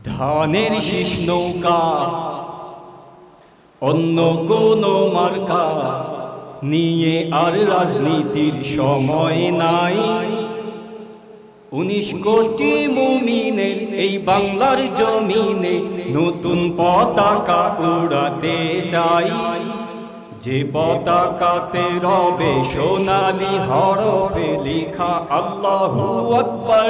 ধানের শীষ নৌকা অন্য কোনো মার্কা নিয়ে আর রাজনীতির সময় নাই। 19 কোটি মুমিনের এই বাংলার জমিনে নতুন পতাকা উড়াতে চাই, যে পতাকাতে রবে সোনালি হরফে লেখা আল্লাহু আকবার।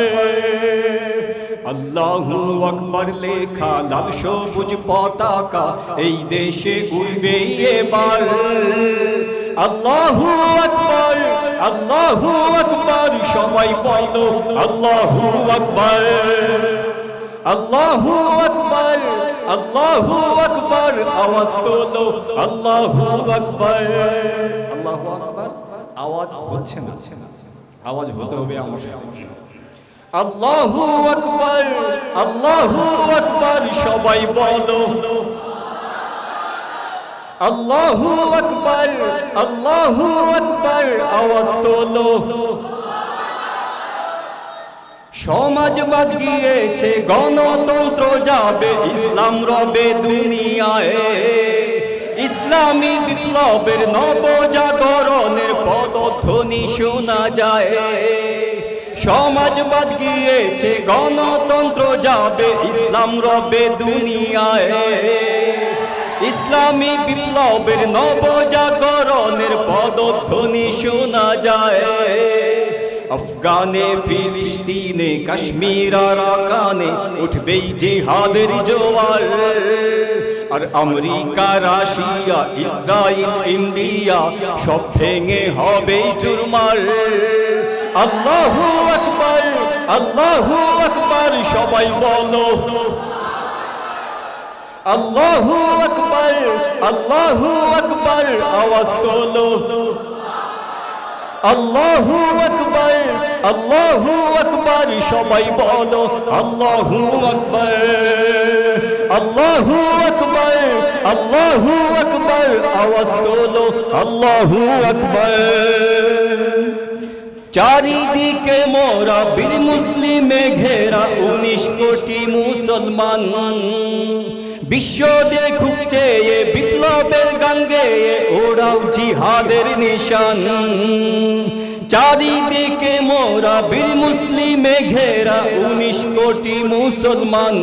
আল্লাহু আকবার লেখা লাল সবুজ পতাকা এই দেশে উড়বে এবার। আল্লাহু আকবার, আল্লাহু আকবার, সবাই বলো আল্লাহু আকবার। আল্লাহু আকবার, আল্লাহু আকবার, আওয়াজ তোলো আল্লাহু আকবার। আল্লাহু আকবার, আওয়াজ হচ্ছে না, আওয়াজ হতে হবে আমার সাথে। আল্লাহু আকবার, আল্লাহু আকবার, সবাই বলো আল্লাহু আকবার, আল্লাহু আকবার, আওয়াজ তোলো। সমাজবাদ গিয়েছে, গণতন্ত্র যাবে, ইসলাম রবে দুনিয়ায়। ইসলামী বিপ্লবের নবজাগরণের পদধ্বনি শোনা যায়। সমাজবাদ গিয়েছে, গণতন্ত্র যাবে, ইসলাম রবে দুনিয়ায়। ইসলামী বিপ্লবের নবজাগরণের পদধ্বনি শোনা যায়। আফগানে, ফিলিস্তিনে, কাশ্মীর আর আরাকানে উঠবেই জিহাদের জোয়ার। আর আমেরিকা, রাশিয়া, ইসরায়েল, ইন্ডিয়া সব ভেঙে হবে চুরমার। আল্লাহু আকবার, আল্লাহু আকবার, সবাই বলো আল্লাহু আকবার, আল্লাহু আকবার, আওয়াজ তোলো। আল্লাহু আকবার, আল্লাহু আকবার, সবাই বলো আল্লাহু আকবার। আল্লাহু আকবার, আল্লাহু আকবার, আওয়াজ তোলো আল্লাহু আকবার। চারিদিকে মোরা বীর মুসলিমে ঘেরা 19 কোটি মুসলমান। বিশ্ব দেখুক চেয়ে বিপ্লবের গান গেয়ে ওরাও জিহাদের নিশান। চারিদিকে মোরা বীর মুসলিমে ঘেরা 19 কোটি মুসলমান।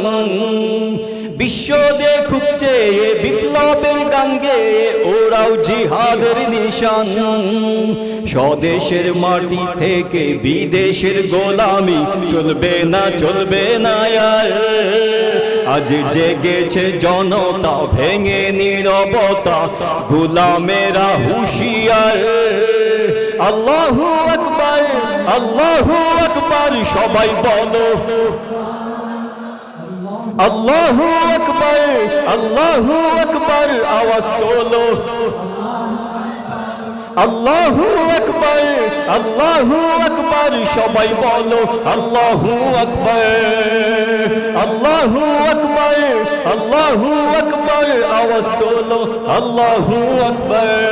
বিশ্ব দেখুক চেয়ে বিপ্লবের গান গেয়ে ওরাও জিহাদের নিশান। স্বদেশের মাটি থেকে বিদেশের গোলামি চলবে না, চলবে না আর। আজ জেগেছে জনতা, ভেঙে নীরবতা, গোলামেরা হুঁশিয়ার। আল্লাহু আকবার, আল্লাহু আকবার, সবাই বলো আল্লাহু আকবার, আল্লাহু আকবার, আওয়াজ তোলো। আল্লাহু আকবার, আল্লাহু আকবার, সবাই বলো আল্লাহু আকবার। আল্লাহু আকবার, আল্লাহু আকবার, আওয়াজ তোলো আল্লাহু আকবার।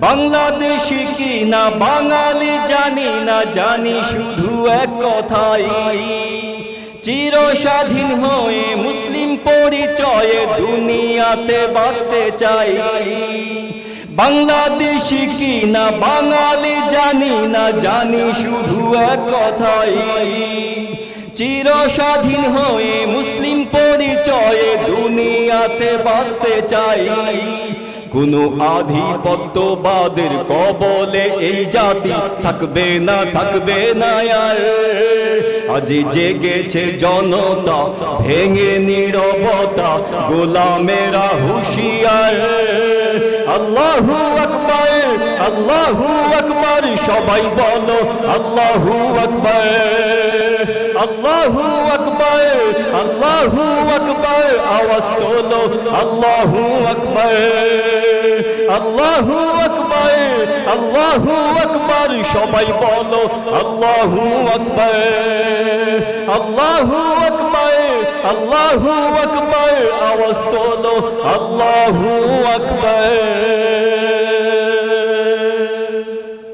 বাংলাদেশি কি না বাঙালি জানি না, জানি শুধু এক কথাই, চির স্বাধীন হয়ে মুসলিম পরিচয়ে দুনিয়াতে বাঁচতে চাই। বাংলাদেশি কি না বাঙালি জানি না, জানি শুধু এক কথাই, চির স্বাধীন হয়ে মুসলিম পরিচয়ে দুনিয়াতে বাঁচতে চাই। কোনো আধিপত্যবাদের কবলে এই জাতি থাকবে না, থাকবে না আর। আজ জেগেছে জনতা, ভেঙে নীরবতা, গোলামেরা হুঁশিয়ার। আল্লাহু আকবার, আল্লাহু আকবার, সবাই বলো আল্লাহু আকবার। আল্লাহু আকবার, আল্লাহু আকবার, আওয়াজ তোলো আল্লাহু আকবার। আল্লাহু আকবার, আল্লাহু আকবার, সবাই বলো আল্লাহু আকবার। আল্লাহু আকবার, আল্লাহু আকবার, আওয়াজ তোলো আল্লাহু আকবার।